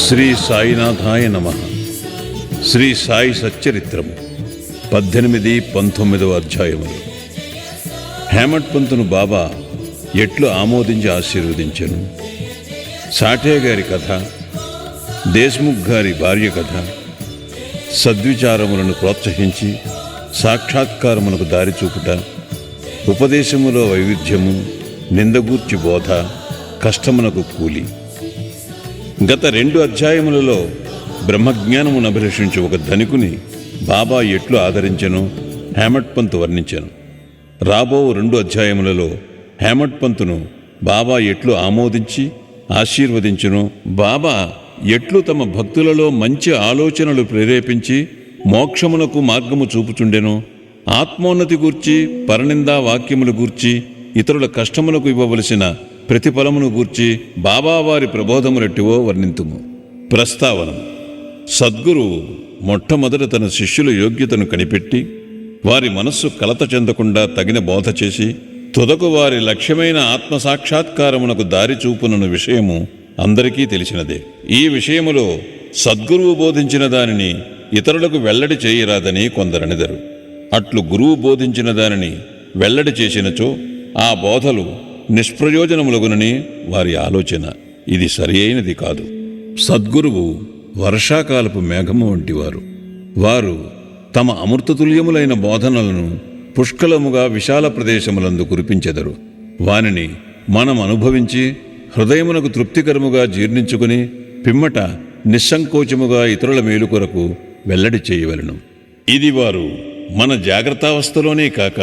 శ్రీ సాయినాథాయ నమః. శ్రీ సాయి సచ్చరిత్రము 18, 19 అధ్యాయములు. హేమట్ పంతును బాబా ఎట్లు ఆమోదించి ఆశీర్వదించెను. సాఠే గారి కథ, దేశ్ముఖ్ గారి భార్య కథ, సద్విచారములను ప్రోత్సహించి సాక్షాత్కారమునకు దారి చూపుట, ఉపదేశములో వైవిధ్యము, నిందగూర్చి బోధ, కష్టమునకు కూలి. గత 2 అధ్యాయములలో బ్రహ్మజ్ఞానమును అభిలషించి ఒక ధనికుని బాబా ఎట్లు ఆదరించెనో హేమట్ పంతు వర్ణించెను. రాబో 2 అధ్యాయములలో హేమట్ పంతును బాబా ఎట్లు ఆమోదించి ఆశీర్వదించెనో, బాబా ఎట్లు తమ భక్తులలో మంచి ఆలోచనలు ప్రేరేపించి మోక్షమునకు మార్గము చూపుచుండెనో, ఆత్మోన్నతి గూర్చి, పరనిందా వాక్యములు గూర్చి, ఇతరుల కష్టములకు ఇవ్వవలసిన ప్రతిఫలమును గూర్చి బాబా వారి ప్రబోధములెట్టివో వర్ణింతుము. ప్రస్తావన: సద్గురువు మొట్టమొదట తన శిష్యుల యోగ్యతను కనిపెట్టి వారి మనస్సు కలత చెందకుండా తగిన బోధ చేసి తుదకు వారి లక్ష్యమైన ఆత్మసాక్షాత్కారమునకు దారి చూపునన్న విషయము అందరికీ తెలిసినదే. ఈ విషయములో సద్గురువు బోధించిన దానిని ఇతరులకు వెల్లడి చేయరాదని కొందరనిదరు. అట్లు గురువు బోధించిన దానిని వెల్లడి చేసినచో ఆ బోధలు నిష్ప్రయోజనములగునని వారి ఆలోచన. ఇది సరి అయినది కాదు. సద్గురువు వర్షాకాలపు మేఘము వంటివారు. వారు తమ అమృతతుల్యములైన బోధనలను పుష్కలముగా విశాల ప్రదేశములందు కురిపించెదరు. వానిని మనం అనుభవించి హృదయమునకు తృప్తికరముగా జీర్ణించుకుని పిమ్మట నిస్సంకోచముగా ఇతరుల మేలు కొరకు వెల్లడి చేయవలెను. ఇది వారు మన జాగ్రత్తావస్థలోనే కాక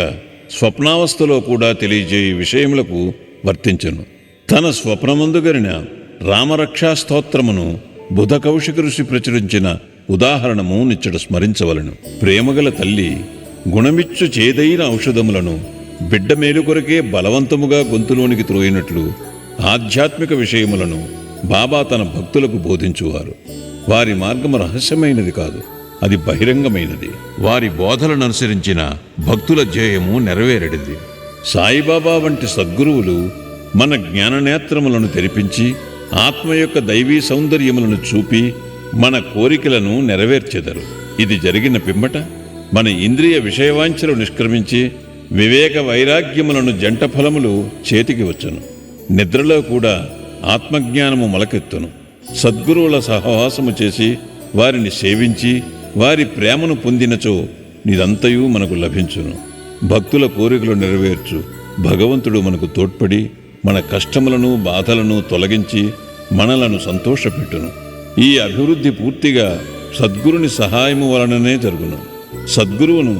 స్వప్నావస్థలో కూడా తెలియజేయ విషయములకు వర్తించును. తన స్వప్నమందుగరిన రామరక్షా స్తోత్రమును బుధ కౌశిక ఋషి ప్రచురించిన ఉదాహరణము నిచ్చట స్మరించవలను. ప్రేమగల తల్లి గుణమిచ్చు చేదైన ఔషధములను బిడ్డ మేలు కొరకే బలవంతముగా గొంతులోనికి త్రోయినట్లు ఆధ్యాత్మిక విషయములను బాబా తన భక్తులకు బోధించువారు. వారి మార్గము రహస్యమైనది కాదు, అది బహిరంగమైనది. వారి బోధలను అనుసరించిన భక్తుల ధ్యేయము నెరవేరడిది. సాయిబాబా వంటి సద్గురువులు మన జ్ఞాననేత్రములను తెరిపించి ఆత్మ యొక్క దైవీ సౌందర్యములను చూపి మన కోరికలను నెరవేర్చెదరు. ఇది జరిగిన పిమ్మట మన ఇంద్రియ విషయవాంఛలు నిష్క్రమించి వివేక వైరాగ్యములను జంట ఫలములు చేతికి వచ్చును. నిద్రలో కూడా ఆత్మజ్ఞానము మొలకెత్తును. సద్గురువుల సహవాసము చేసి వారిని సేవించి వారి ప్రేమను పొందినచో నిదంతయు మనకు లభించును. భక్తుల కోరికలు నెరవేర్చు భగవంతుడు మనకు తోడ్పడి మన కష్టములను బాధలను తొలగించి మనలను సంతోషపెట్టును. ఈ అభివృద్ధి పూర్తిగా సద్గురుని సహాయము వలననే జరుగును. సద్గురువును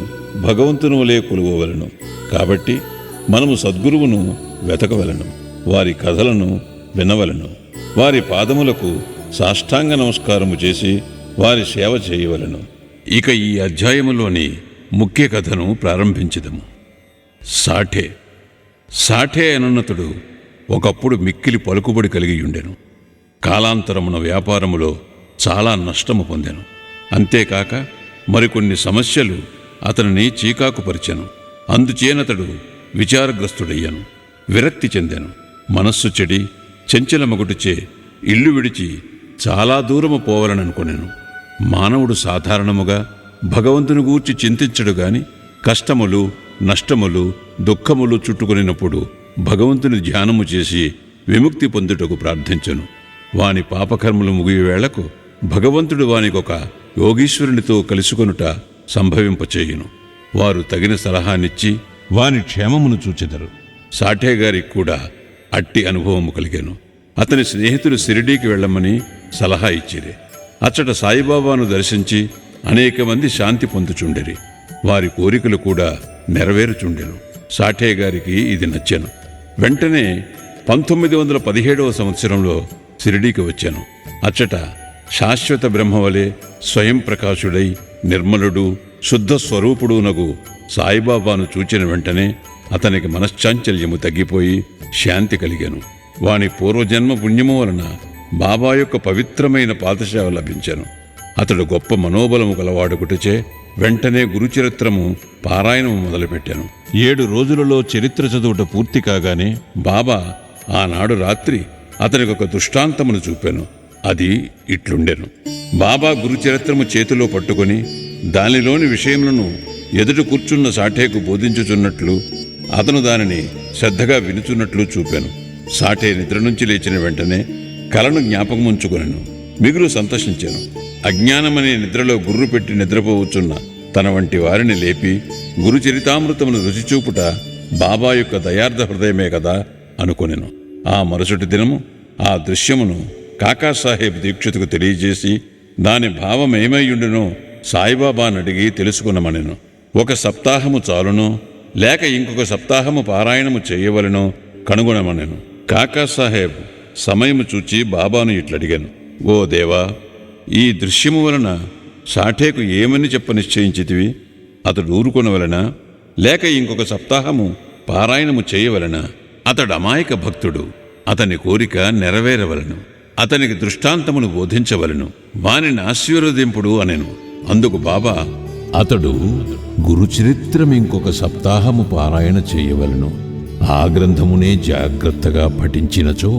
భగవంతుని వలె కొలువవలెను. కాబట్టి మనము సద్గురువును వెతకవలెను, వారి కథలను వినవలెను, వారి పాదములకు సాష్టాంగ నమస్కారము చేసి వారి సేవ చేయవలెను. ఇక ఈ అధ్యాయములోని ముఖ్య కథను ప్రారంభించదము. సాఠే అనున్నతుడు ఒకప్పుడు మిక్కిలి పలుకుబడి కలిగి ఉండెను. కాలాంతరమున వ్యాపారములో చాలా నష్టము పొందెను. అంతేకాక మరికొన్ని సమస్యలు అతనిని చీకాకుపరిచెను. అందుచేనతడు విచారగ్రస్తుడయ్యను, విరక్తి చెందెను. మనస్సు చెడి చెంచలమగుటిచే ఇల్లు విడిచి చాలా దూరము పోవాలననుకొనెను. మానవుడు సాధారణముగా భగవంతుని గూర్చి చింతించడు గాని కష్టములు, నష్టములు, దుఃఖములు చుట్టుకొనినప్పుడు భగవంతుని ధ్యానము చేసి విముక్తి పొందుటకు ప్రార్థించెను. వాని పాపకర్మలు ముగియవేళకు భగవంతుడు వానికొక యోగీశ్వరునితో కలుసుకొనుట సంభవింపచేయును. వారు తగిన సలహానిచ్చి వాని క్షేమమును చూచెదరు. సాఠే గారికి కూడా అట్టి అనుభవము కలిగెను. అతని స్నేహితులు షిరిడీకి వెళ్ళమని సలహా ఇచ్చిరి. అచ్చట సాయిబాబాను దర్శించి అనేక మంది శాంతి పొందుచుండెరి. వారి కోరికలు కూడా నెరవేరుచుండెను. సాఠే గారికి ఇది నచ్చెను. వెంటనే 1917వ సంవత్సరంలో షిరిడీకి వచ్చాను. అచ్చట శాశ్వత బ్రహ్మవలే స్వయం ప్రకాశుడై నిర్మలుడు శుద్ధ స్వరూపుడునగు సాయిబాబాను చూచిన వెంటనే అతనికి మనశ్చాంచల్యము తగ్గిపోయి శాంతి కలిగెను. వాని పూర్వజన్మ పుణ్యము వలన బాబా యొక్క పవిత్రమైన పాదసేవ లభించెను. అతడు గొప్ప మనోబలము గలవాడుకుటచే వెంటనే గురుచరిత్రము పారాయణము మొదలుపెట్టాను. 7 రోజులలో చరిత్ర చదువుట పూర్తి కాగానే బాబా ఆనాడు రాత్రి అతనికొక దృష్టాంతమును చూపాను. అది ఇట్లుండెను. బాబా గురుచరిత్రము చేతిలో పట్టుకొని దానిలోని విషయములను ఎదుట కూర్చున్న సాఠేకు బోధించుచున్నట్లు అతను దానిని శ్రద్ధగా వినుచున్నట్లు చూపాను. సాఠే నిద్ర నుంచి లేచిన వెంటనే కలను జ్ఞాపకముంచుకొనెను. మిగులు సంతోషించాను. అజ్ఞానమనే నిద్రలో గుర్రు పెట్టి నిద్రపోవచ్చున్న తన వంటి వారిని లేపి గురుచరితామృతమును రుచిచూపుట బాబా యొక్క దయార్థ హృదయమే కదా అనుకొనెను. ఆ మరుసటి దినము ఆ దృశ్యమును కాకాసాహెబ్ దీక్షితుకు తెలియజేసి దాని భావమేమైయుండునో సాయిబాబాను అడిగి తెలుసుకునమనెను. 1 సప్తాహము చాలునో లేక ఇంకొక సప్తాహము పారాయణము చేయవలెనో కనుగొనమనెను. కాకాసాహెబ్ సమయము చూచి బాబాను ఇట్లడిగాను. ఓ దేవా, ఈ దృశ్యము వలన సాఠేకు ఏమని చెప్ప నిశ్చయించితివి? అతడు ఊరుకొనవలెనా లేక ఇంకొక సప్తాహము పారాయణము చేయవలెనా? అతడు అమాయక భక్తుడు. అతని కోరిక నెరవేరవలను. అతనికి దృష్టాంతమును బోధించవలను. వానిని ఆశీర్వదింపుడు అనెను. అందుకు బాబా, అతడు గురుచరిత్రం ఇంకొక సప్తాహము పారాయణ చేయవలను. ఆ గ్రంథమునే జాగ్రత్తగా పఠించినచో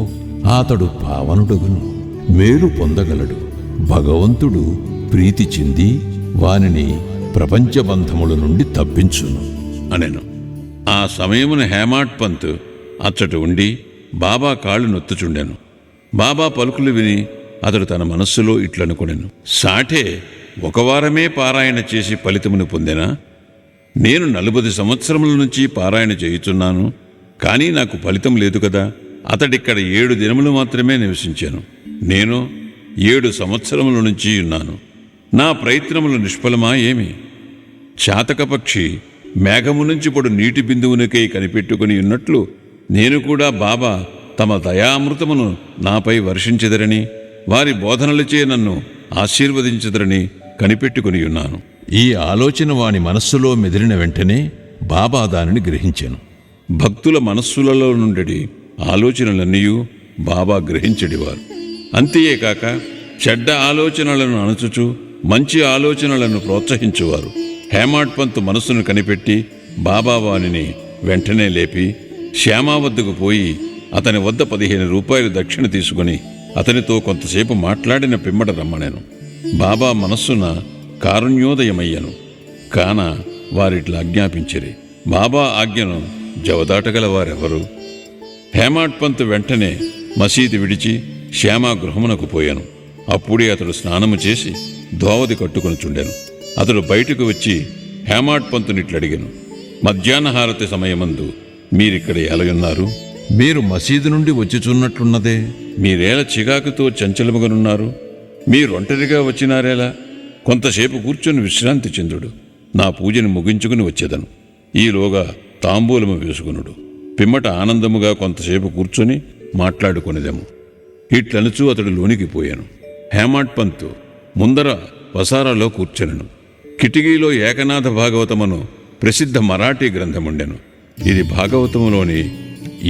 అతడు పావనుడగును, మేలు పొందగలడు. భగవంతుడు ప్రీతి చెంది వానిని ప్రపంచబంధముల నుండి తప్పించును అనెను. ఆ సమయమున హేమాడ్ పంత్ అచ్చట ఉండి బాబా కాళ్ళు నొత్తుచుండెను. బాబా పలుకులు విని అతడు తన మనస్సులో ఇట్లనుకొనెను. సాఠే 1 వారమే పారాయణ చేసి ఫలితమును పొందెనా? నేను 40 సంవత్సరముల నుంచి పారాయణ చేయుచున్నాను, కానీ నాకు ఫలితం లేదు కదా. అతడిక్కడ 7 దినములు మాత్రమే నివసించాను. నేను 7 సంవత్సరముల నుంచి ఉన్నాను. నా ప్రయత్నములు నిష్ఫలమా ఏమి? చాతకపక్షి మేఘము నుంచి పొడు నీటి బిందువునికై కనిపెట్టుకుని ఉన్నట్లు నేను కూడా బాబా తమ దయామృతమును నాపై వర్షించెదరని, వారి బోధనలచే నన్ను ఆశీర్వదించెదరని కనిపెట్టుకుని ఉన్నాను. ఈ ఆలోచన వాని మనస్సులో మెదిలిన వెంటనే బాబా దానిని గ్రహించెను. భక్తుల మనస్సులలో నుండి ఆలోచనలన్నీ బాబా గ్రహించడివారు. అంతేకాక చెడ్డ ఆలోచనలను అణచుచు మంచి ఆలోచనలను ప్రోత్సహించువారు. హేమాడ్ పంత్ మనస్సును కనిపెట్టి బాబా వానిని వెంటనే లేపి శ్యామా వద్దకు పోయి అతని వద్ద 15 రూపాయలు దక్షిణ తీసుకుని అతనితో కొంతసేపు మాట్లాడిన పిమ్మట రమ్మనెను. బాబా మనస్సున కారుణ్యోదయమయ్యను. కాన వారిట్లా ఆజ్ఞాపించిరి. బాబా ఆజ్ఞను జవదాటగల వారెవరు? హేమాడ్ పంత్ వెంటనే మసీదు విడిచి శ్యామా గృహమునకు పోయాను. అప్పుడే అతడు స్నానము చేసి దోవది కట్టుకుని చుండెను. అతడు బయటకు వచ్చి హేమాడ్ పంతునిట్లడిగెను. మధ్యాహ్నహారతి సమయమందు మీరిక్కడ ఎలయున్నారు? మీరు మసీదు నుండి వచ్చిచున్నట్లున్నదే. మీరేల చికాకుతో చంచలముగనున్నారు? మీరొంటరిగా వచ్చినారేలా? కొంతసేపు కూర్చొని విశ్రాంతి చెందుడు. నా పూజను ముగించుకుని వచ్చేదను. ఈలోగా తాంబూలము వేసుకునుడు. పిమ్మట ఆనందముగా కొంతసేపు కూర్చొని మాట్లాడుకొనిదెము. ఇట్లనుచూ అతడు లోనికి పోయాను. హేమాడ్ పంత్ ముందర వసారాలో కూర్చొనెను. కిటికీలో ఏకనాథ భాగవతమును ప్రసిద్ధ మరాఠీ గ్రంథముండెను. ఇది భాగవతములోని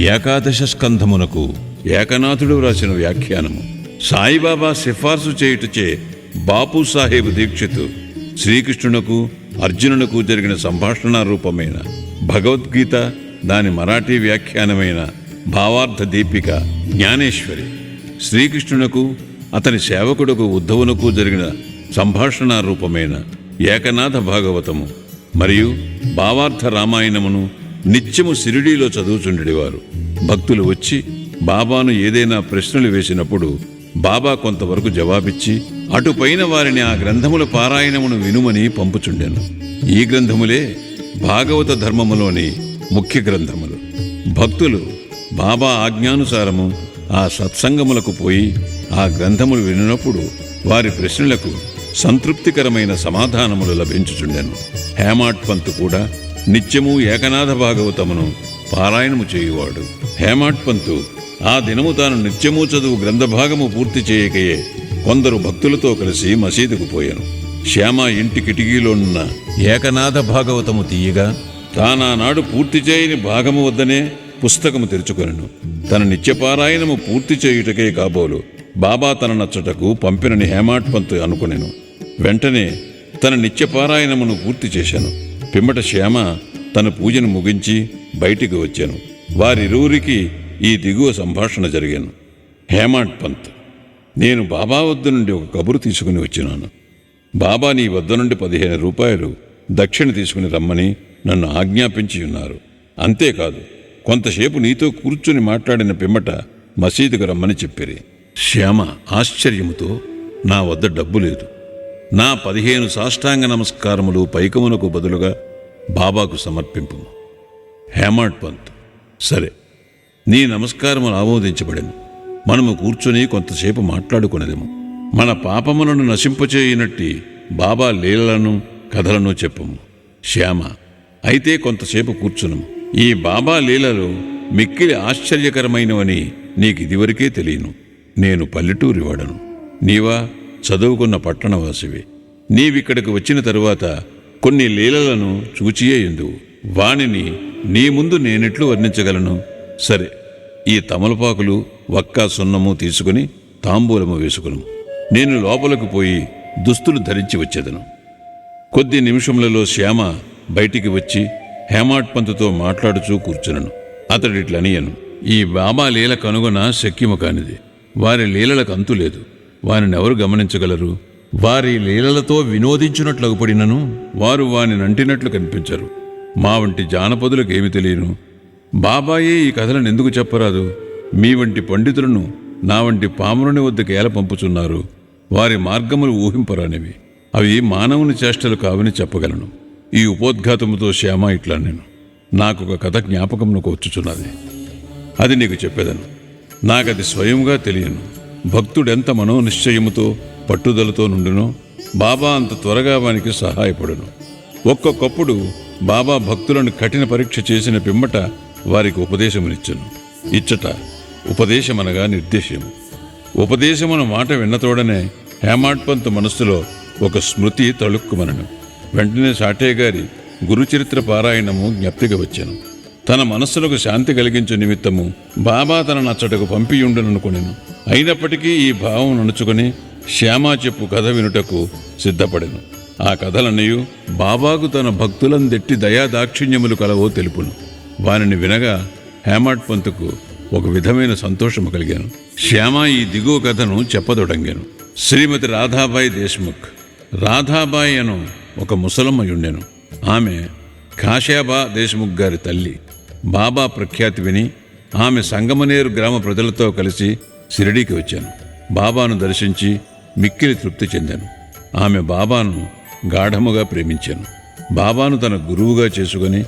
11వ స్కంధమునకు ఏకనాథుడు వ్రాసిన వ్యాఖ్యానము. సాయిబాబా సిఫార్సు చేయుటచే బాపూసాహెబ్ దీక్షిత్ శ్రీకృష్ణునకు అర్జునునకు జరిగిన సంభాషణ రూపమైన భగవద్గీత, దాని మరాఠీ వ్యాఖ్యానమైన భావార్థ దీపిక జ్ఞానేశ్వరి, శ్రీకృష్ణునకు అతని సేవకుడుకు ఉద్ధవునకు జరిగిన సంభాషణ రూపమైన ఏకనాథ భాగవతము మరియు భావార్థ రామాయణమును నిత్యము షిరిడీలో చదువుచుండేవారు. భక్తులు వచ్చి బాబాను ఏదైనా ప్రశ్నలు వేసినప్పుడు బాబా కొంతవరకు జవాబిచ్చి అటుపైన వారిని ఆ గ్రంథముల పారాయణమును వినుమని పంపుచుండెను. ఈ గ్రంథములే భాగవత ధర్మములోని ముఖ్య గ్రంథములు. భక్తులు బాబా ఆజ్ఞానుసారము ఆ సత్సంగములకు పోయి ఆ గ్రంథములు వినినప్పుడు వారి ప్రశ్నలకు సంతృప్తికరమైన సమాధానములు లభించుచుండెను. హేమాడ్ పంత్ కూడా నిత్యము ఏకనాథ భాగవతమును పారాయణము చేయువాడు. హేమాడ్ పంత్ ఆ దినము తాను నిత్యము చదువు గ్రంథభాగము పూర్తి చేయకయే కొందరు భక్తులతో కలిసి మసీదుకు పోయాను. శ్యామ ఇంటి కిటికీలోనున్న ఏకనాథ భాగవతము తీయగా తానానాడు పూర్తి చేయని భాగము వద్దనే పుస్తకము తెరుచుకొనెను. తన నిత్యపారాయణము పూర్తి చేయుటకే కాబోలు బాబా తన నచ్చటకు పంపినని హేమాడ్ పంత్ అనుకునెను. వెంటనే తన నిత్యపారాయణమును పూర్తి చేశాను. పిమ్మట శ్యామ తన పూజను ముగించి బయటికి వచ్చాను. వారిరువురికి ఈ దిగువ సంభాషణ జరిగాను. హేమాడ్ పంత్: నేను బాబా వద్ద నుండి ఒక కబురు తీసుకుని వచ్చినాను. బాబా నీ వద్ద నుండి 15 రూపాయలు దక్షిణ తీసుకుని రమ్మని నన్ను ఆజ్ఞాపించి ఉన్నారు. అంతేకాదు, కొంతసేపు నీతో కూర్చుని మాట్లాడిన పిమ్మట మసీదుకు రమ్మని చెప్పిరి. శ్యామ ఆశ్చర్యముతో, నా వద్ద డబ్బు లేదు, నా 15 సాష్టాంగ నమస్కారములు పైకమునకు బదులుగా బాబాకు సమర్పింపు. హేమాడ్ పంత్: సరే, నీ నమస్కారములు ఆమోదించబడెను. మనము కూర్చుని కొంతసేపు మాట్లాడుకునేదేమో. మన పాపములను నశింపచేయనట్టి బాబా లీలలను కథలను చెప్పము. శ్యామ: అయితే కొంతసేపు కూర్చునము. ఈ బాబా లీలలు మిక్కిలి ఆశ్చర్యకరమైనవని నీకిదివరకే తెలియను. నేను పల్లెటూరివాడను, నీవా చదువుకున్న పట్టణవాసివి. నీవిక్కడికి వచ్చిన తరువాత కొన్ని లీలలను చూచియే ఎందువు. వానిని నీ ముందు నేనెట్లు వర్ణించగలను? సరే, ఈ తమలపాకులు, వక్కా, సున్నము తీసుకుని తాంబూలము వేసుకును. నేను లోపలకు పోయి దుస్తులు ధరించి వచ్చేదను. కొద్ది నిమిషములలో శ్యామ బయటికి వచ్చి హేమాడ్ పంతుతో మాట్లాడుచూ కూర్చునను. అతడిట్లనియను: ఈ బాబా లీల కనుగొన శక్యము కానిది. వారి లీలలకు అంతులేదు. వారినెవరు గమనించగలరు? వారి లీలలతో వినోదించున్నట్లగుపడినను వారు వానినంటినట్లు కనిపించరు. మా వంటి జానపదులకేమి తెలియను? బాబాయే ఈ కథలను ఎందుకు చెప్పరాదు? మీ వంటి పండితులను నా వంటి పామరుని వద్దకు ఏల పంపుచున్నారు. వారి మార్గములు ఊహింపరానివి. అవి మానవుని చేష్టలు కావని చెప్పగలను. ఈ ఉపోద్ఘాతముతో శ్యామ ఇట్లా నేను నాకొక కథ జ్ఞాపకమునకు వచ్చుచున్నది. అది నీకు చెప్పేదను. నాకది స్వయంగా తెలియను. భక్తుడెంత మనోనిశ్చయముతో పట్టుదలతో నుండునో బాబా అంత త్వరగా వానికి సహాయపడును. ఒక్కొక్కప్పుడు బాబా భక్తులను కఠిన పరీక్ష చేసిన పిమ్మట వారికి ఉపదేశమునిచ్చును. ఇచ్చట ఉపదేశమనగా నిర్దేశము. ఉపదేశమున మాట విన్నతోడనే హేమాడ్ పంత్ మనస్సులో ఒక స్మృతి తళుక్కుమనను. వెంటనే సాఠే గారి గురుచరిత్ర పారాయణము జ్ఞప్తిగా వచ్చాను. తన మనస్సులకు శాంతి కలిగించే నిమిత్తము బాబా తన నచ్చటకు పంపియుండననుకొనెను. అయినప్పటికీ ఈ భావం నడుచుకొని శ్యామా చెప్పు కథ వినుటకు సిద్ధపడెను. ఆ కథలన్నయు బాబాకు తన భక్తులందెట్టి దయాదాక్షిణ్యములు కలవో తెలుపును. వానిని వినగా హేమాడ్ పంతుకు ఒక విధమైన సంతోషము కలిగాను. శ్యామ ఈ దిగువ కథను చెప్పదొడంగాను. శ్రీమతి రాధాబాయి దేశ్ముఖ్. రాధాబాయి అను ఒక ముసలమ్మయుండెను. ఆమె కాశ్యాబా దేశ్ముఖ్ గారి తల్లి. బాబా ప్రఖ్యాతి విని ఆమె సంగమనేరు గ్రామ ప్రజలతో కలిసి షిరిడీకి వచ్చాను. బాబాను దర్శించి మిక్కిలి తృప్తి చెందాను. ఆమె బాబాను గాఢముగా ప్రేమించాను. బాబాను తన గురువుగా చేసుకుని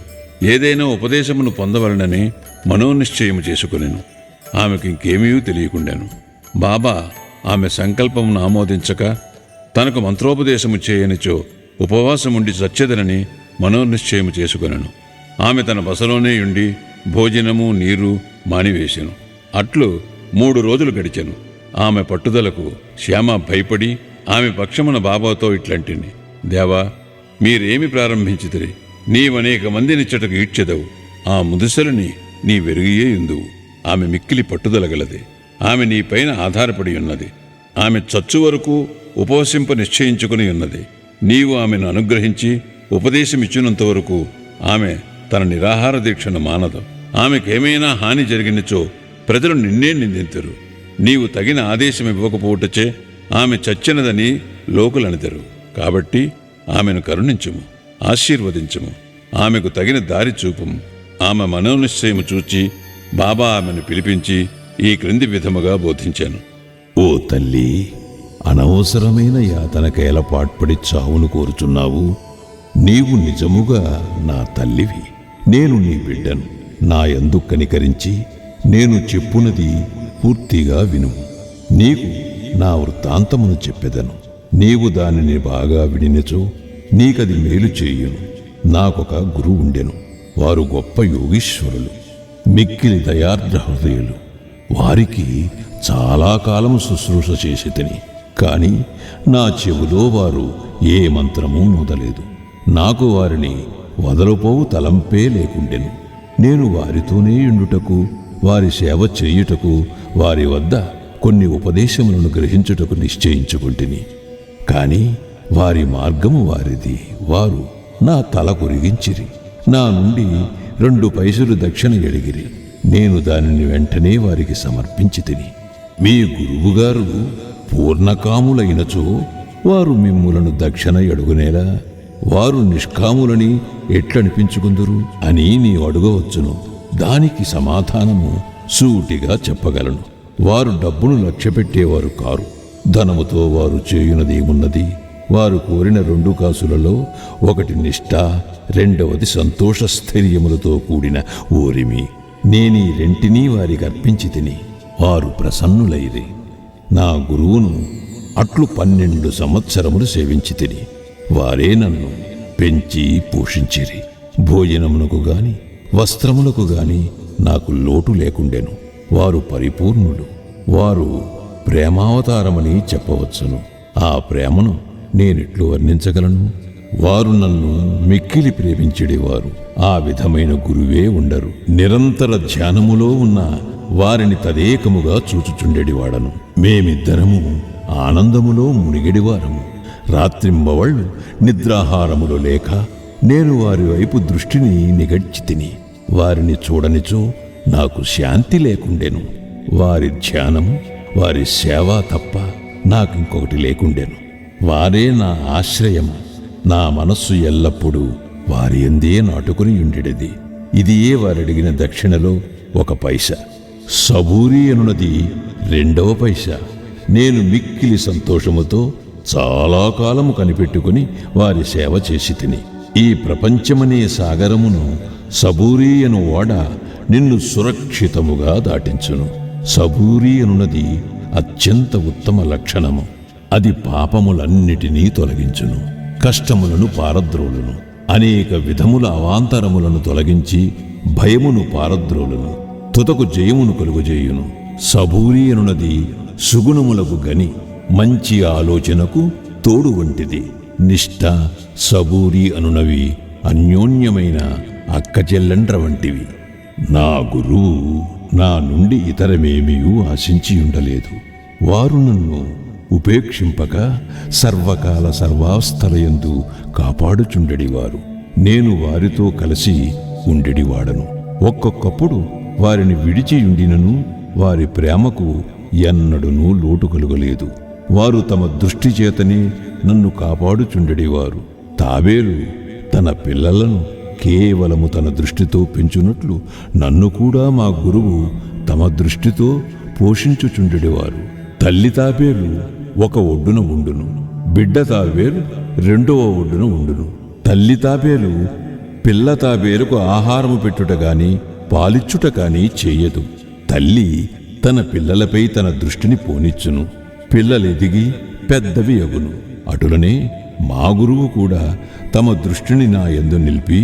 ఏదైనా ఉపదేశమును పొందవలనని మనోనిశ్చయము చేసుకునేను. ఆమెకు ఇంకేమీ తెలియకుండాను. బాబా ఆమె సంకల్పమును ఆమోదించక తనకు మంత్రోపదేశము చేయనిచో ఉపవాసముండి చచ్చెదనని మనోనిశ్చయము చేసుకునెను. ఆమె తన బసలోనే ఉండి భోజనము నీరు మానివేశెను. అట్లు 3 రోజులు గడిచెను. ఆమె పట్టుదలకు శ్యామ భయపడి ఆమె పక్షమున బాబాతో ఇట్లంటిని: దేవా, మీరేమి ప్రారంభించితిరి? నీవనేక మందినిచ్చటకు ఈడ్చెదవు. ఆ ముదుసలిని నీ వెరుగియే ఉందువు. ఆమె మిక్కిలి పట్టుదలగలది. ఆమె నీపైన ఆధారపడి ఉన్నది. ఆమె చచ్చు వరకు ఉపవసింప నిశ్చయించుకుని ఉన్నది. నీవు ఆమెను అనుగ్రహించి ఉపదేశమిచ్చినంత వరకు ఆమె తన నిరాహార దీక్షను మానదు. ఆమెకేమైనా హాని జరిగినచో ప్రజలు నిన్నే నిందింతురు. నీవు తగిన ఆదేశం ఇవ్వకపోవటచే ఆమె చచ్చినదని లోకులనిదరు. కాబట్టి ఆమెను కరుణించుము, ఆశీర్వదించుము, ఆమెకు తగిన దారి చూపుము. ఆమె మనోనిశ్చయము చూచి బాబా ఆమెను పిలిపించి ఈ క్రింది విధముగా బోధించాను. ఓ తల్లి, అనవసరమైన యాతనకేల పాట్పడి చావును కోరుచున్నావు. నీవు నిజముగా నా తల్లివి. నేను నీ బిడ్డను. నా యందు కనికరించి నేను చెప్పునది పూర్తిగా విను. నీకు నా వృత్తాంతమును చెప్పెదను. నీవు దానిని బాగా వినినచో నీకది మేలు చేయును. నాకొక గురువు ఉండెను. వారు గొప్ప యోగీశ్వరులు, మిక్కిలి దయార్ద్ర హృదయులు. వారికి చాలా కాలము శుశ్రూష చేసి తిని, కాని నా చెవులో వారు ఏ మంత్రమూ నూదలేదు. నాకు వారిని వదలుపోవు తలంపే లేకుండెను. నేను వారితోనే ఉండుటకు, వారి సేవ చేయుటకు, వారి వద్ద కొన్ని ఉపదేశములను గ్రహించుటకు నిశ్చయించుకుంటుని. కాని వారి మార్గము వారిది. వారు నా తల కొరిగించిరి. నా నుండి 2 పైసలు దక్షిణ ఎడిగిరి. నేను దానిని వెంటనే వారికి సమర్పించి తిని. మీ గురువుగారు పూర్ణకాములైనచో వారు మిమ్ములను దక్షిణ అడుగునేలా, వారు నిష్కాములని ఎట్లనిపించుకుందురు అని నీవు అడగవచ్చును. దానికి సమాధానము సూటిగా చెప్పగలను. వారు డబ్బును లక్ష్యపెట్టేవారు కారు. ధనముతో వారు చేయునదేమున్నది? వారు కోరిన 2 కాసులలో ఒకటి నిష్ఠ, రెండవది సంతోష స్థైర్యములతో కూడిన ఓరిమి. నేనీ రెంటినీ వారికి అర్పించి తిని వారు ప్రసన్నులైరి. నా గురువును అట్లు 12 సంవత్సరములు సేవించి తిని వారే నన్ను పెంచి పోషించిరి. భోజనమునకు గాని వస్త్రములకు గాని నాకు లోటు లేకుండెను. వారు పరిపూర్ణులు. వారు ప్రేమావతారమని చెప్పవచ్చును. ఆ ప్రేమను నేనెట్లు వర్ణించగలను? వారు నన్ను మిక్కిలి ప్రేమించెడివారు. ఆ విధమైన గురువే ఉండరు. నిరంతర ధ్యానములో ఉన్న వారిని తదేకముగా చూచుచుండెడివాడను. మేమిద్దరము ఆనందములో మునిగెడివారము. రాత్రింబవళ్ళు నిద్రాహారములు లేక నేను వారి వైపు దృష్టిని నిగడ్చి తిని వారిని చూడనిచో నాకు శాంతి లేకుండెను. వారి ధ్యానము, వారి సేవ తప్ప నాకింకొకటి లేకుండెను. వారే నా ఆశ్రయము. నా మనస్సు ఎల్లప్పుడూ వారి యందే నాటుకుని ఉండేది. ఇదియే వారడిగిన దక్షిణలో 1 పైసా. సబూరి అనున్నది 2వ పైసా. నేను మిక్కిలి సంతోషముతో చాలా కాలము కనిపెట్టుకుని వారి సేవ చేసి తిని ఈ ప్రపంచమనే సాగరమును సబూరి అను ఓడ నిన్ను సురక్షితముగా దాటించును. సబూరి అనున్నది అత్యంత ఉత్తమ లక్షణము. అది పాపములన్నిటినీ తొలగించును, కష్టములను పారద్రోలును, అనేక విధముల అవాంతరములను తొలగించి భయమును పారద్రోలును, తుదకు జయమును కలుగజేయును. సబూరి అనున్నది సుగుణములకు గని, మంచి ఆలోచనకు తోడు వంటిది. నిష్ఠ, సబూరి అనునవి అన్యోన్యమైన అక్కచెల్లండ్ర వంటివి. నా గురువు నా నుండి ఇతరమేమీ ఆశించి ఉండలేదు. వారు నన్ను ఉపేక్షింపక సర్వకాల సర్వావస్థలయందు కాపాడుచుండెడివారు. నేను వారితో కలిసి ఉండెడివాడను. ఒక్కొక్కప్పుడు వారిని విడిచియుండినను వారి ప్రేమకు ఎన్నడూనూ లోటు కలుగలేదు. వారు తమ దృష్టి చేతనే నన్ను కాపాడుచుండెడివారు. తాబేలు తన పిల్లలను కేవలము తన దృష్టితో పెంచునట్లు నన్ను కూడా మా గురువు తమ దృష్టితో పోషించుచుండెడివారు. తల్లి తాబేలు 1 ఒడ్డున ఉండును, బిడ్డ తాబేలు 2వ ఒడ్డున ఉండును. తల్లి తాబేలు పిల్ల తాబేలుకు ఆహారము పెట్టుట గాని పాలిచ్చుట కాని చెయ్యదు. తల్లి తన పిల్లలపై తన దృష్టిని పోనిచ్చును. పిల్లలెదిగి పెద్దవి అగును. అటులనే మా గురువు కూడా తమ దృష్టిని నా యందు నిలిపి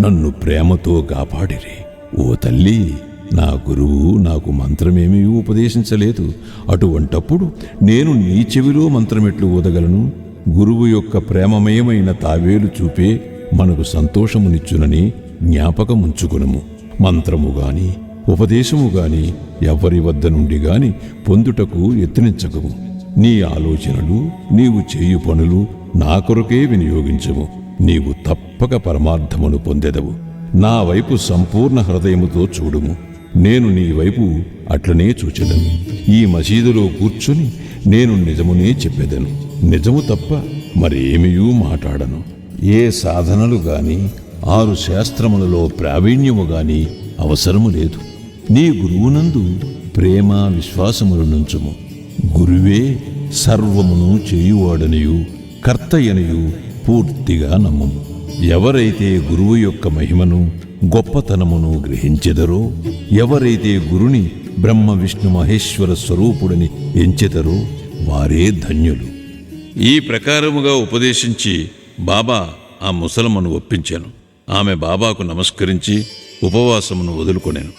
నన్ను ప్రేమతో కాపాడిరి. ఓ తల్లి, నా గురువు నాకు మంత్రమేమీ ఉపదేశించలేదు. అటువంటప్పుడు నేను నీ చెవిలో మంత్రమెట్లు ఊదగలను? గురువు యొక్క ప్రేమమయమైన తావేలు చూపే మనకు సంతోషమునిచ్చునని జ్ఞాపకముంచుకునుము. మంత్రము గాని ఉపదేశము గాని ఎవ్వరి వద్ద నుండి గాని పొందుటకు యత్నించకము. నీ ఆలోచనలు, నీవు చేయు పనులు నా కొరకే వినియోగించము. నీవు తప్పక పరమార్థమును పొందెదవు. నా వైపు సంపూర్ణ హృదయముతో చూడుము. నేను నీ వైపు అట్లనే చూచెదను. ఈ మసీదులో కూర్చుని నేను నిజమునే చెప్పెదను. నిజము తప్ప మరేమియూ మాట్లాడను. ఏ సాధనలు గాని 6 శాస్త్రములలో ప్రావీణ్యము గాని అవసరము లేదు. నీ గురువునందు ప్రేమ విశ్వాసములు నుంచుము. గురువే సర్వమును చేయువాడనియు కర్తయనియు పూర్తిగా నమ్మము. ఎవరైతే గురువు యొక్క మహిమను గొప్పతనమును గ్రహించెదరో, ఎవరైతే గురుని బ్రహ్మ విష్ణు మహేశ్వర స్వరూపుడని ఎంచెదరో వారే ధన్యులు. ఈ ప్రకారముగా ఉపదేశించి బాబా ఆ ముసలమ్మను ఒప్పించాను. ఆమె బాబాకు నమస్కరించి ఉపవాసమును వదులుకొనెను.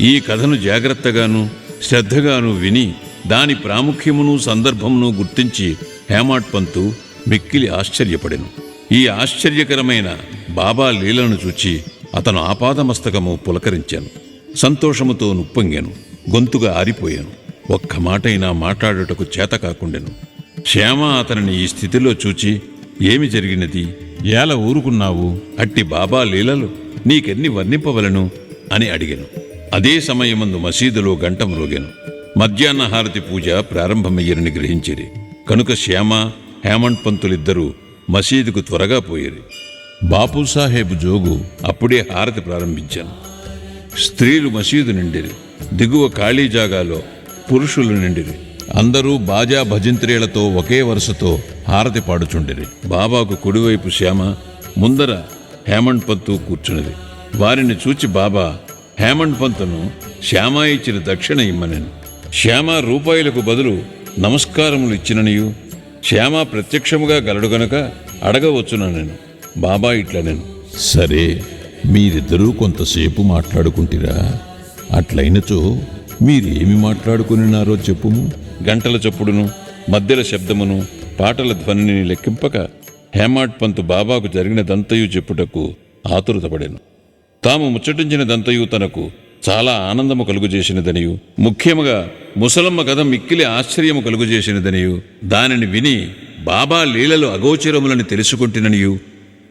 ఈ కథను జాగ్రత్తగాను శ్రద్ధగాను విని దాని ప్రాముఖ్యమును సందర్భమును గుర్తించి హేమాడ్ పంతు మిక్కిలి ఆశ్చర్యపడెను. ఈ ఆశ్చర్యకరమైన బాబా లీలను చూచి అతను ఆపాదమస్తకము పులకరించాను. సంతోషముతో నుప్పొంగాను. గొంతుగా ఆరిపోయాను. ఒక్క మాటైనా మాట్లాడుటకు చేత కాకుండెను. శ్యామ అతనిని ఈ స్థితిలో చూచి, ఏమి జరిగినది? ఏల ఊరుకున్నావు? అట్టి బాబా లీలలు నీకెన్ని వర్ణింపవలను అని అడిగాను. అదే సమయమందు మసీదులో గంట మ్రోగాను. మధ్యాహ్న హారతి పూజ ప్రారంభమయ్యరని గ్రహించిరి. కనుక శ్యామ హేమంత్ పంతులిద్దరూ మసీదుకు త్వరగా పోయిరి. బాపూసాహెబ్ జోగు అప్పుడే హారతి ప్రారంభించాను. స్త్రీలు మసీదు నిండిరి. దిగువ ఖాళీ జాగాలో పురుషులు నిండిరి. అందరూ బాజా భజంత్రీలతో ఒకే వరుసతో హారతి పాడుచుండిరి. బాబాకు కుడివైపు శ్యామ, ముందర హేమంత్ పంతు కూర్చున్నది. వారిని చూచి బాబా హేమంత్ పంతును శ్యామ ఇచ్చిన దక్షిణ ఇమ్మనెను. శ్యామ రూపాయలకు బదులు నమస్కారములు ఇచ్చిననియు, శ్యామ ప్రత్యక్షముగా గలడు గనుక అడగవచ్చుననెను. బాబా ఇట్లనెను, సరే, మీరిద్దరూ కొంతసేపు మాట్లాడుకుంటిరా? అట్లయినచో మీరేమి మాట్లాడుకునినారో చెప్పుము. గంటల చప్పుడును, మధ్యల శబ్దమును, పాటల ధ్వనిని లెక్కింపక హేమంత్ పంతు బాబాకు జరిగినదంతయు చెప్పుటకు ఆతురతపడెను. తాము ముచ్చటించినదంతయు తనకు చాలా ఆనందము కలుగుజేసినదనియు, ముఖ్యముగా ముసలమ్మ కథ మిక్కిలి ఆశ్చర్యము కలుగుజేసినదనియు, దానిని విని బాబా లీలలు అగోచరములని తెలుసుకుంటుననియు,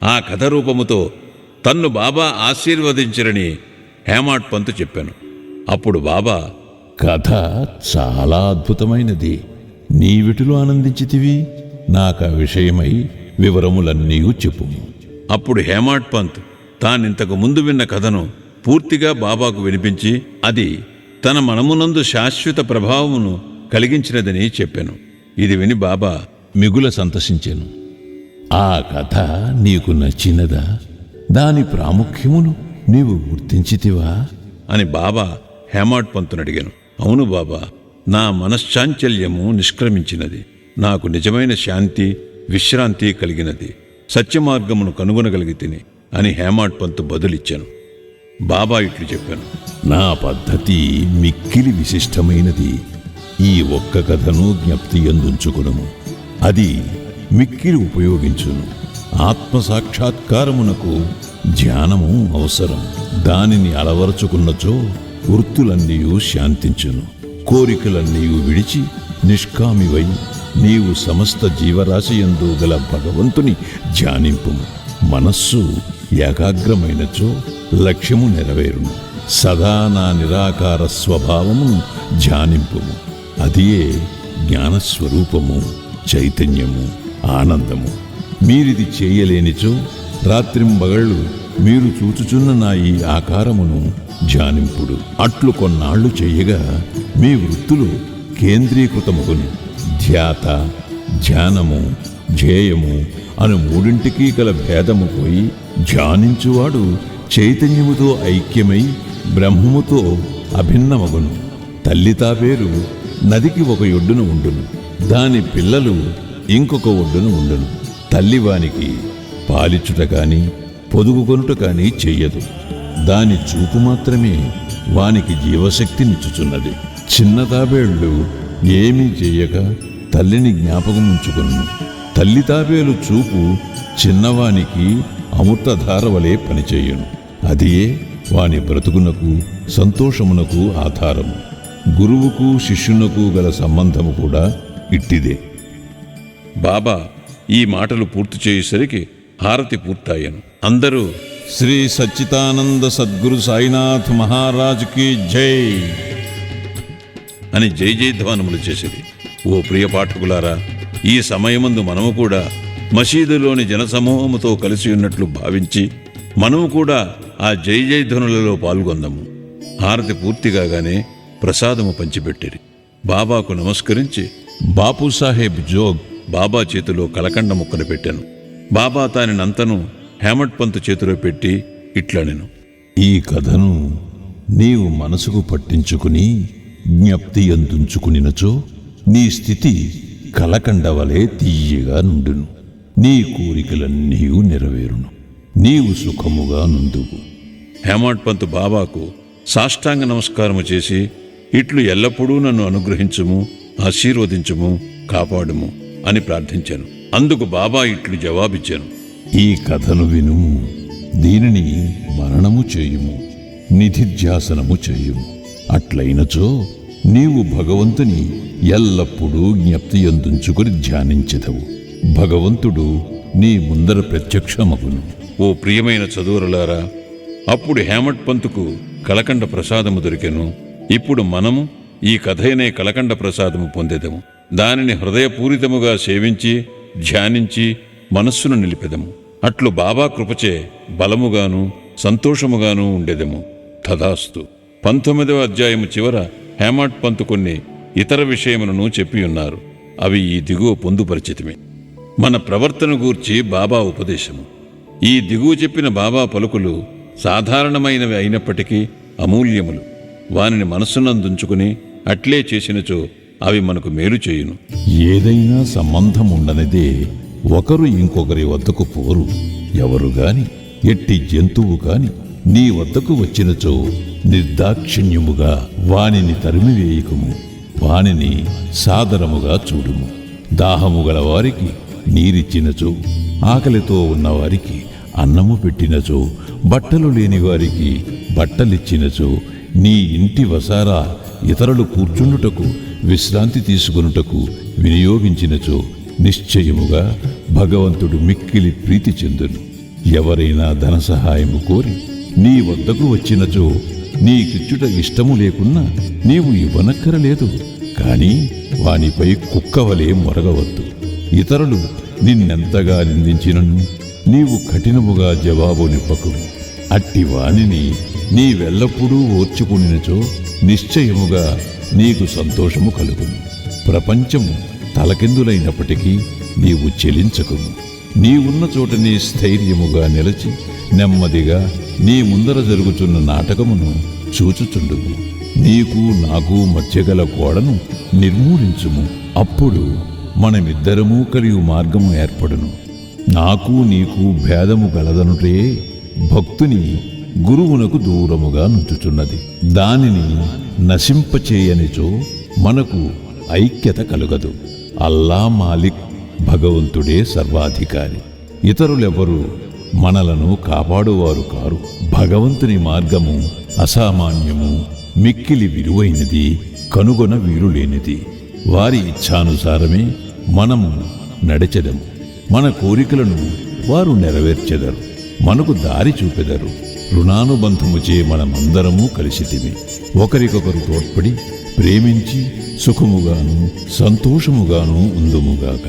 ఆ కథ రూపముతో తన్ను బాబా ఆశీర్వదించరని హేమంత్ పంతు చెప్పాను. అప్పుడు బాబా, కథ చాలా అద్భుతమైనది. నీవిటిలో ఆనందించితివి? నాకా విషయమై వివరములన్నీ చెప్పుము. అప్పుడు హేమంత్ పంత్ తానింతకు ముందు విన్న కథను పూర్తిగా బాబాకు వినిపించి, అది తన మనమునందు శాశ్వత ప్రభావమును కలిగించినదని చెప్పాను. ఇది విని బాబా మిగుల సంతసించెను. ఆ కథ నీకు నచ్చినదా? దాని ప్రాముఖ్యమును నీవు గుర్తించితివా అని బాబా హేమంత్ పంతును అడిగాను. అవును బాబా, నా మనశ్చాంచల్యము నిష్క్రమించినది. నాకు నిజమైన శాంతి, విశ్రాంతి కలిగినది. సత్యమార్గమును కనుగొనగలిగితిని అని హేమంత్ పంతు బదులిచ్చాను. బాబా ఇట్లు చెప్పాను, నా పద్ధతి మిక్కిలి విశిష్టమైనది. ఈ ఒక్క కథను జ్ఞప్తి ఎందుంచుకును. అది మిక్కిలి ఉపయోగించును. ఆత్మసాక్షాత్కారమునకు ధ్యానము అవసరం. దానిని అలవరుచుకున్నచో వృత్తులన్నీయు శాంతించును. కోరికలన్నీయు విడిచి నిష్కామివై నీవు సమస్త జీవరాశియందు గల భగవంతుని ధ్యానింపుము. మనస్సు ఏకాగ్రమైనచో లక్ష్యము నెరవేరును. సదా నా నిరాకార స్వభావమును ధ్యానింపుము. అదియే జ్ఞానస్వరూపము, చైతన్యము, ఆనందము. మీరిది చేయలేనిచో రాత్రింబగళ్ళు మీరు చూచుచున్న నా ఈ ఆకారమును ధ్యానింపుడు. అట్లు కొన్నాళ్లు చెయ్యగా మీ వృత్తులు కేంద్రీకృతమగును. ధ్యాత, ధ్యానము, ధ్యేయము అను మూడింటికి గల భేదము పోయి ధ్యానించువాడు చైతన్యముతో ఐక్యమై బ్రహ్మముతో అభిన్నమగును. తల్లి తాబేలు నదికి ఒక ఒడ్డున ఉండును, దాని పిల్లలు ఇంకొక ఒడ్డున ఉండును. తల్లివానికి పాలిచ్చుట కాని పొదుగుకొనుట కాని చెయ్యదు. దాని చూపు మాత్రమే వానికి జీవశక్తినిచ్చుచున్నది. చిన్న తాబేళ్లు ఏమీ చెయ్యక తల్లిని జ్ఞాపకముంచుకును. తల్లి తాబేలు చూపు చిన్నవానికి అమృతధార వలె పనిచేయును. అదియే వాని బ్రతుకునకు, సంతోషమునకు ఆధారము. గురువుకు శిష్యునకు గల సంబంధము కూడా ఇట్టిదే. బాబా ఈ మాటలు పూర్తి చేసేసరికి హారతి పూర్తయ్యాను. అందరూ శ్రీ సచ్చిదానంద సద్గురు సాయినాథ్ మహారాజుకి జై అని జై జయధ్వానములు చేసేది. ఓ ప్రియ పాఠకులారా, ఈ సమయమందు మనము కూడా మసీదులోని జనసమూహముతో కలిసి ఉన్నట్లు భావించి మనము కూడా ఆ జై జయధ్వనులలో పాల్గొందాము. హారతి పూర్తిగానే ప్రసాదము పంచిపెట్టిరి. బాబాకు నమస్కరించి బాపూసాహెబ్ జోగ్ బాబా చేతిలో కలకండ ముక్కను పెట్టాను. బాబా తానినంతను హేమంత్ పంతు చేతిలో పెట్టి ఇట్లనెను, ఈ కథను నీవు మనసుకు పట్టించుకుని జ్ఞప్తి అందుంచుకునినచో నీ స్థితి కలకండవలే తీయగా నుండును. నీ కోరికలన్నీ నెరవేరును. నీవు సుఖముగా నుందువు. హేమంత్ పంతు బాబాకు సాష్టాంగ నమస్కారము చేసి ఇట్లు ఎల్లప్పుడూ నన్ను అనుగ్రహించుము, ఆశీర్వదించుము, కాపాడుము అని ప్రార్థించాను. అందుకు బాబా ఇట్లు జవాబిచ్చాను, ఈ కథను వినుము. దీనిని మరణము చేయుము, నిధిధ్యాసనము చేయుము. అట్లయినచో నీవు భగవంతుని ఎల్లప్పుడూ జ్ఞప్తి అందుంచుకుని ధ్యానించెదవు. భగవంతుడు నీ ముందర ప్రత్యక్షమగును. ఓ ప్రియమైన చదువురులారా, అప్పుడు హేమంత్ పంతుకు కలకండ ప్రసాదము దొరికెను. ఇప్పుడు మనము ఈ కథయనే కలకండ ప్రసాదము పొందెదము. దానిని హృదయపూరితముగా సేవించి ధ్యానించి మనస్సును నిలిపెదము. అట్లు బాబా కృపచే బలముగాను సంతోషముగాను ఉండెదము. తదాస్తు. 19వ అధ్యాయము చివర హేమాడ్ పంత్ కొన్ని ఇతర విషయములను చెప్పియున్నారు. అవి ఈ దిగువ పొందుపరిచితిమి. మన ప్రవర్తన గూర్చి బాబా ఉపదేశము. ఈ దిగువ చెప్పిన బాబా పలుకులు సాధారణమైనవి అయినప్పటికీ అమూల్యములు. వానిని మనస్సునందుంచుకుని అట్లే చేసినచో అవి మనకు మేలు చేయును. ఏదైనా సంబంధం ఉండనిదే ఒకరు ఇంకొకరి వద్దకు పోరు. ఎవరు గాని ఎట్టి జంతువు కాని నీ వద్దకు వచ్చినచో నిర్దాక్షిణ్యముగా వానిని తరిమివేయకుము. వానిని సాదరముగా చూడుము. దాహము గల వారికి నీరిచ్చినచో, ఆకలితో ఉన్నవారికి అన్నము పెట్టినచో, బట్టలు లేని వారికి బట్టలిచ్చినచో, నీ ఇంటి వసారా ఇతరులు కూర్చుండుటకు విశ్రాంతి తీసుకొనుటకు వినియోగించినచో నిశ్చయముగా భగవంతుడు మిక్కిలి ప్రీతి చెందును. ఎవరైనా ధన సహాయము కోరి నీ వద్దకు వచ్చినచో నీకిచ్చుట ఇష్టము లేకున్నా నీవు ఇవ్వనక్కరలేదు. కాని వానిపై కుక్కవలే మొరగవద్దు. ఇతరులు నిన్నెంతగా నిందించినను నీవు కఠినముగా జవాబు నిప్పకుము. అట్టి వానిని నీవెల్లప్పుడూ ఓర్చుకునినచో నిశ్చయముగా నీకు సంతోషము కలుగును. ప్రపంచము తలకిందులైనప్పటికీ నీవు చెలించకుము. నీవున్న చోటనే స్థైర్యముగా నిలచి నెమ్మదిగా నీ ముందర జరుగుతున్న నాటకమును చూచుచుండుము. నీకు నాకు మధ్యగల గోడను నిర్మూలించుము. అప్పుడు మనమిద్దరము కలిగి మార్గము ఏర్పడును. నాకు నీకు భేదము గలదనుటే భక్తుని గురువునకు దూరముగా నుంచుచున్నది. దానిని నశింపచేయనిచో మనకు ఐక్యత కలుగదు. అల్లా మాలిక్ భగవంతుడే సర్వాధికారి. ఇతరులెవరూ మనలను కాపాడువారు కారు. భగవంతుని మార్గము అసామాన్యము, మిక్కిలి విలువైనది, కనుగొన వీలులేనిది. వారి ఇచ్ఛానుసారమే మనము నడిచెదము. మన కోరికలను వారు నెరవేర్చెదరు, మనకు దారి చూపెదరు. రుణానుబంధముచే మనమందరము కలిసితిమి. ఒకరికొకరు తోడ్పడి ప్రేమించి సుఖముగాను సంతోషముగాను ఉందుముగాక.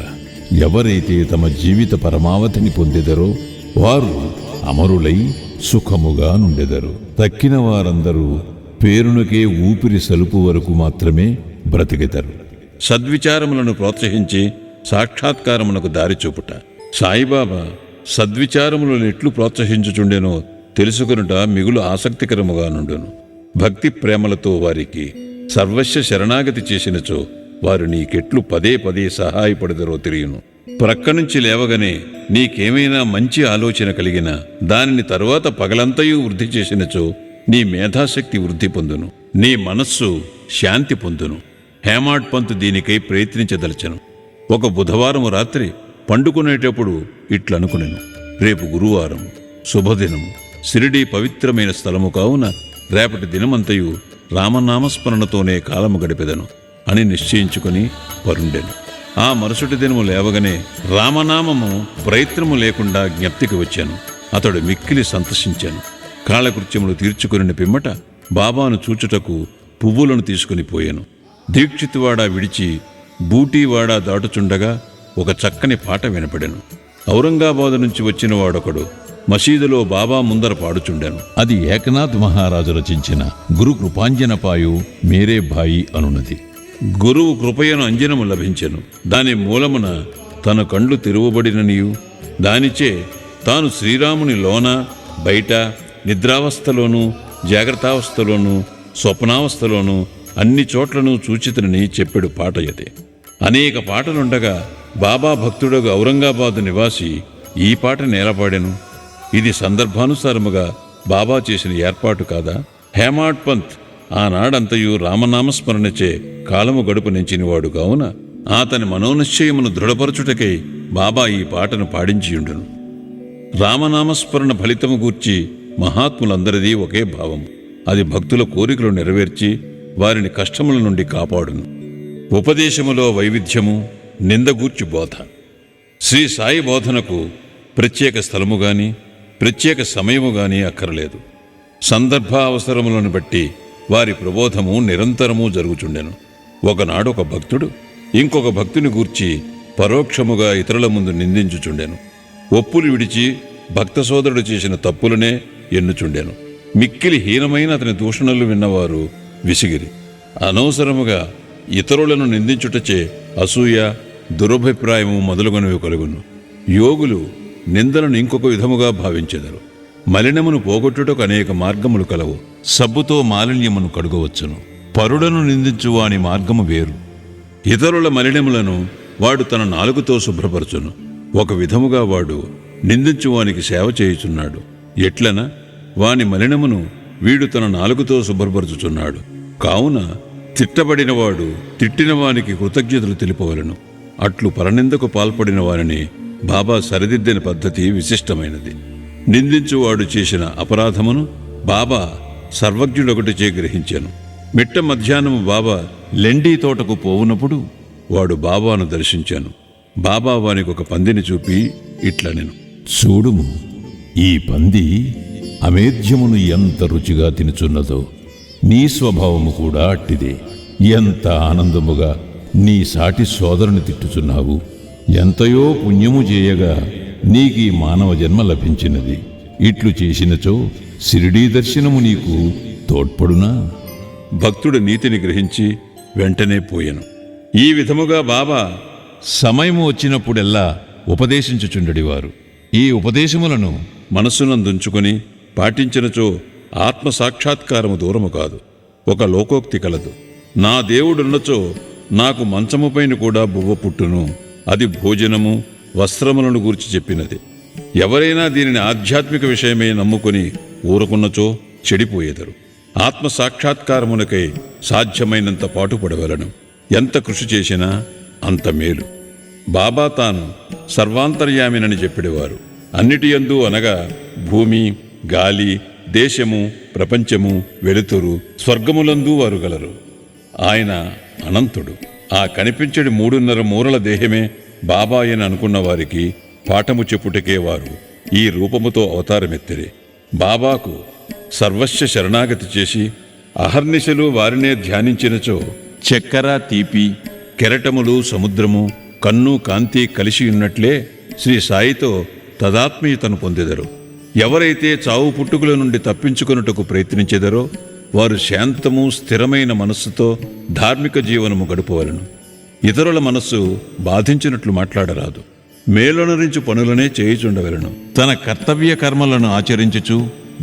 ఎవరైతే తమ జీవిత పరమావధిని పొందెదరో వారు అమరులై సుఖముగా నుండెదరు. తక్కిన వారందరూ పేరునకే ఊపిరి సలుపు వరకు మాత్రమే బ్రతికెదరు. సద్విచారములను ప్రోత్సహించి సాక్షాత్కారమునకు దారి చూపుట. సాయిబాబా సద్విచారములను ఎట్లు ప్రోత్సహించుచుండెనో తెలుసుకొనుట మిగులు ఆసక్తికరముగా నుండును. భక్తి ప్రేమలతో వారికి సర్వస్వ శరణాగతి చేసినచో వారు నీకెట్లు పదే పదే సహాయపడదరో తెలియను. ప్రక్కనుంచి లేవగానే నీకేమైనా మంచి ఆలోచన కలిగినా దానిని తరువాత పగలంతయు వృద్ధి చేసినచో నీ మేధాశక్తి వృద్ధి పొందును, నీ మనస్సు శాంతి పొందును. హేమాడ్ పంత్ దీనికై ప్రయత్నించదలచను. ఒక బుధవారం రాత్రి పండుకునేటప్పుడు ఇట్లనుకునెను, రేపు గురువారం, శుభదినము, షిరిడీ పవిత్రమైన స్థలము కావున రేపటి దినమంతయు రామనామస్మరణతోనే కాలము గడిపెదను అని నిశ్చయించుకుని పరుండెను. ఆ మరుసటి దినము లేవగానే రామనామము ప్రయత్నము లేకుండా జ్ఞప్తికి వచ్చాను. అతడు మిక్కిలి సంతసించాను. కాలకృత్యములు తీర్చుకుని పిమ్మట బాబాను చూచుటకు పువ్వులను తీసుకుని పోయాను. దీక్షితువాడ విడిచి బూటీవాడ దాటుచుండగా ఒక చక్కని పాట వినపడెను. ఔరంగాబాదు నుంచి వచ్చిన వాడొకడు మసీదులో బాబా ముందర పాడుచుండాను. అది ఏకనాథ్ మహారాజు రచించిన గురు కృపాంజనపాయు మేరే భాయి అనున్నది. గురువు కృపయను అంజనము లభించెను. దాని మూలమున తన కండ్లు తెరువబడిననియు దానిచే తాను శ్రీరాముని లోన బయట నిద్రావస్థలోనూ జాగ్రత్తావస్థలోనూ స్వప్నావస్థలోనూ అన్ని చోట్లను చూచితనని చెప్పెడు పాట యతే. అనేక పాటలుండగా బాబా భక్తుడగు ఔరంగాబాదు నివాసి ఈ పాట నేలపాడెను. ఇది సందర్భానుసారముగా బాబా చేసిన ఏర్పాటు కాదా? హేమాడ్ పంత్ ఆనాడంతయు రామనామస్మరణచే కాలము గడుపు నెంచినవాడు కావున అతని మనోనిశ్చయమును దృఢపరచుటకై బాబా ఈ పాటను పాడించియుండును. రామనామస్మరణ ఫలితము గూర్చి మహాత్ములందరిదీ ఒకే భావము. అది భక్తుల కోరికలు నెరవేర్చి వారిని కష్టముల నుండి కాపాడును. ఉపదేశములో వైవిధ్యము, నిందగూర్చి బోధ. శ్రీ సాయి బోధనకు ప్రత్యేక స్థలము గాని ప్రత్యేక సమయము గాని అక్కరలేదు. సందర్భ అవసరములను బట్టి వారి ప్రబోధము నిరంతరము జరుగుచుండెను. ఒకనాడు ఒక భక్తుడు ఇంకొక భక్తుని గూర్చి పరోక్షముగా ఇతరుల ముందు నిందించుచుండెను. ఒప్పులు విడిచి భక్త సోదరుడు చేసిన తప్పులనే ఎన్నుచుండెను. మిక్కిలి హీనమైన అతని దూషణలు విన్నవారు విసిగిరి. అనవసరముగా ఇతరులను నిందించుటచే అసూయ, దురభిప్రాయము మొదలుగునవి కలుగును. యోగులు నిందలను ఇంకొక విధముగా భావించెదరు. మలినమును పోగొట్టుటకు అనేక మార్గములు కలవు. సబ్బుతో మాలిన్యమును కడుగవచ్చును. పరులను నిందించు వాని మార్గము వేరు. ఇతరుల మలినములను వాడు తన నాలుగుతో శుభ్రపరచును. ఒక విధముగా వాడు నిందించువానికి సేవ చేయుచున్నాడు. ఎట్లన వాని మలినమును వీడు తన నాలుగుతో శుభ్రపరచుచున్నాడు. కావున తిట్టబడినవాడు తిట్టిన వానికి కృతజ్ఞతలు తెలుపవలను. అట్లు పరనిందకు పాల్పడిన వారిని బాబా సరిదిద్దిన పద్ధతి విశిష్టమైనది. నిందించువాడు చేసిన అపరాధమును బాబా సర్వజ్ఞుడొకటిచే గ్రహించాను. మిట్ట మధ్యాహ్నము బాబా లెండీ తోటకు పోవునప్పుడు వాడు బాబాను దర్శించాను. బాబా వానికి ఒక పందిని చూపి ఇట్లనెను, చూడుము, ఈ పంది అమేధ్యమును ఎంత రుచిగా తినుచున్నదో నీ స్వభావము కూడా అట్టిదే. ఎంత ఆనందముగా నీ సాటి సోదరుని తిట్టుచున్నావు. ఎంతయో పుణ్యము చేయగా నీకీ మానవ జన్మ లభించినది. ఇట్లు చేసినచో షిరిడీ దర్శనము నీకు తోడ్పడునా? భక్తుడు నీతిని గ్రహించి వెంటనే పోయెను. ఈ విధముగా బాబా సమయము వచ్చినప్పుడెల్లా ఉపదేశించుచుండెడివారు. ఈ ఉపదేశములను మనస్సునందుంచుకొని పాటించినచో ఆత్మ సాక్షాత్కారము దూరము కాదు. ఒక లోకోక్తి కలదు, నా దేవుడున్నచో నాకు మంచముపైన కూడా బువ్వ పుట్టును. అది భోజనము, వస్త్రములను గూర్చి చెప్పినది. ఎవరైనా దీనిని ఆధ్యాత్మిక విషయమే నమ్ముకొని ఊరుకున్నచో చెడిపోయేదరు. ఆత్మ సాక్షాత్కారమునకై సాధ్యమైనంత పాటుపడవలను. ఎంత కృషి చేసినా అంత మేలు. బాబా తాను సర్వాంతర్యామినని చెప్పిడేవారు. అన్నిటియందు అనగా భూమి, గాలి, దేశము, ప్రపంచము, వెలుతురు, స్వర్గములందు వారు గలరు. ఆయన అనంతుడు. ఆ కనిపించడి 3.5 మూరల దేహమే బాబా అని అనుకున్న వారికి పాఠము చెప్పుటకే వారు ఈ రూపముతో అవతారమెత్తిరి. బాబాకు సర్వస్వ శరణాగతి చేసి అహర్నిశలు వారినే ధ్యానించినచో చక్కెర, తీపి, కెరటములు, సముద్రము, కన్ను, కాంతి కలిసి ఉన్నట్లే శ్రీ సాయితో తదాత్మీయతను పొందెదరు. ఎవరైతే చావు పుట్టుకుల నుండి తప్పించుకొనుటకు ప్రయత్నించెదరో వారు శాంతము, స్థిరమైన మనస్సుతో ధార్మిక జీవనము గడుపవలను. ఇతరుల మనస్సు బాధించినట్లు మాట్లాడరాదు. మేలొనరించు పనులనే చేయుచుండవలను. తన కర్తవ్య కర్మలను ఆచరించుచు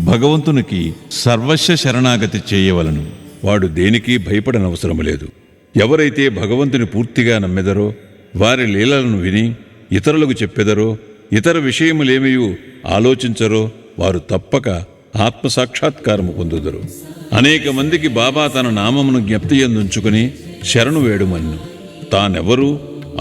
భగవంతునికి సర్వస్వ శరణాగతి చేయవలను. వాడు దేనికి భయపడనవసరము లేదు. ఎవరైతే భగవంతుని పూర్తిగా నమ్మెదరో, వారి లీలలను విని ఇతరులకు చెప్పెదరో, ఇతర విషయములేమియూ ఆలోచించరో వారు తప్పక ఆత్మసాక్షాత్కారము పొందుదరు. అనేక మందికి బాబా తన నామమును జ్ఞప్తియందుంచుకుని శరణు వేడుమన్ను. తానెవరు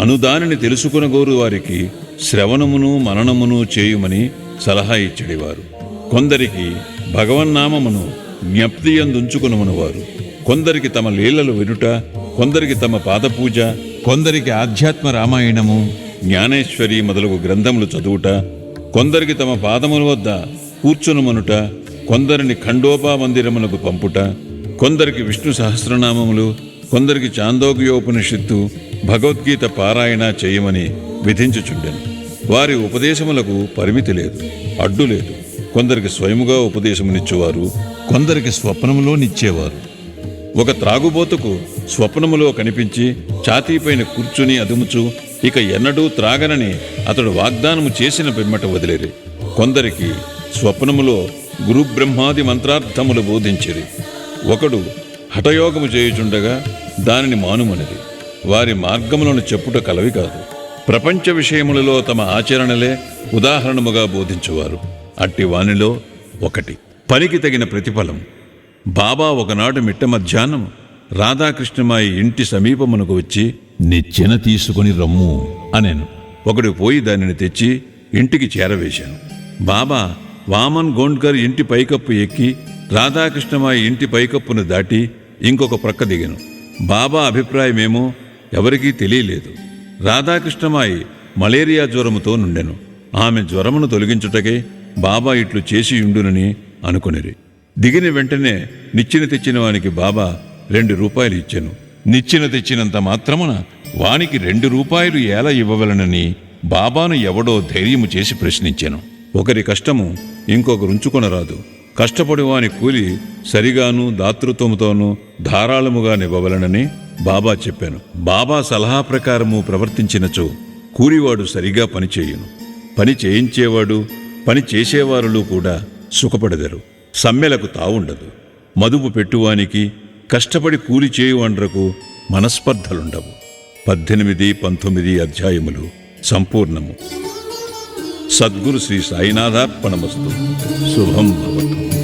అనుదానిని తెలుసుకునగోరు వారికి శ్రవణమును మననమును చేయుమని సలహా ఇచ్చడివారు. కొందరికి భగవన్నామమును జ్ఞప్తియందుంచుకునమనువారు. కొందరికి తమ లీలలు వినుట, కొందరికి తమ పాదపూజ, కొందరికి ఆధ్యాత్మ రామాయణము, జ్ఞానేశ్వరి మొదలగు గ్రంథములు చదువుట, కొందరికి తమ పాదముల వద్ద కూర్చునమనుట, కొందరిని ఖండోపా మందిరమునకు పంపుట, కొందరికి విష్ణు సహస్రనామములు, కొందరికి చాందోగ్యోపనిషత్తు, భగవద్గీత పారాయణ చేయమని విధించుచుండెను. వారి ఉపదేశములకు పరిమితి లేదు, అడ్డు లేదు. కొందరికి స్వయముగా ఉపదేశమునిచ్చేవారు, కొందరికి స్వప్నములో నిచ్చేవారు. ఒక త్రాగుబోతుకు స్వప్నములో కనిపించి ఛాతీపైన కూర్చుని అదుముచు ఇక ఎన్నడూ త్రాగనని అతడు వాగ్దానము చేసిన పిమ్మట వదిలేరి. కొందరికి స్వప్నములో గురుబ్రహ్మాది మంత్రార్థములు బోధించిరి. ఒకడు హఠయోగము చేయుచుండగా దానిని మానుమనిది. వారి మార్గములను చెప్పుట కలవి కాదు. ప్రపంచ విషయములలో తమ ఆచరణలే ఉదాహరణముగా బోధించువారు. అట్టి వానిలో ఒకటి పనికి తగిన ప్రతిఫలం. బాబా ఒకనాడు మిట్ట మధ్యాహ్నం రాధాకృష్ణమాయి ఇంటి సమీపమునకు వచ్చి, నిచ్చెన తీసుకొని రమ్ము అనెను. ఒకడు పోయి దానిని తెచ్చి ఇంటికి చేరవేశాను. బాబా వామన్ గోండ్కర్ ఇంటి పైకప్పు ఎక్కి రాధాకృష్ణమాయి ఇంటి పైకప్పును దాటి ఇంకొక ప్రక్క దిగెను. బాబా అభిప్రాయమేమో ఎవరికీ తెలియలేదు. రాధాకృష్ణమాయి మలేరియా జ్వరముతో నుండెను. ఆమె జ్వరమును తొలగించుటకే బాబా ఇట్లు చేసియుండునని అనుకొనిరి. దిగిన వెంటనే నిచ్చెన తెచ్చిన వానికి బాబా 2 రూపాయలు ఇచ్చెను. నిచ్చెన తెచ్చినంత మాత్రమున వానికి 2 రూపాయలు ఎలా ఇవ్వవలనని బాబాను ఎవడో ధైర్యము చేసి ప్రశ్నించెను. ఒకరి కష్టము ఇంకొకరుంచుకొనరాదు. కష్టపడి వాని కూలి సరిగాను దాతృత్వముతోనూ ధారాళముగా నివ్వవలనని బాబా చెప్పాను. బాబా సలహా ప్రకారము ప్రవర్తించినచో కూలివాడు సరిగా పనిచేయును. పని చేయించేవాడు, పని చేసేవారులు కూడా సుఖపడెదరు. సమ్మెలకు తావుండదు. మదుపు పెట్టువానికి, కష్టపడి కూలి చేయువాండ్రకు మనస్పర్ధలుండవు. 18, 19 అధ్యాయములు సంపూర్ణము. సద్గురు శ్రీ సాయినాథార్పణమస్తు. శుభం భవతు.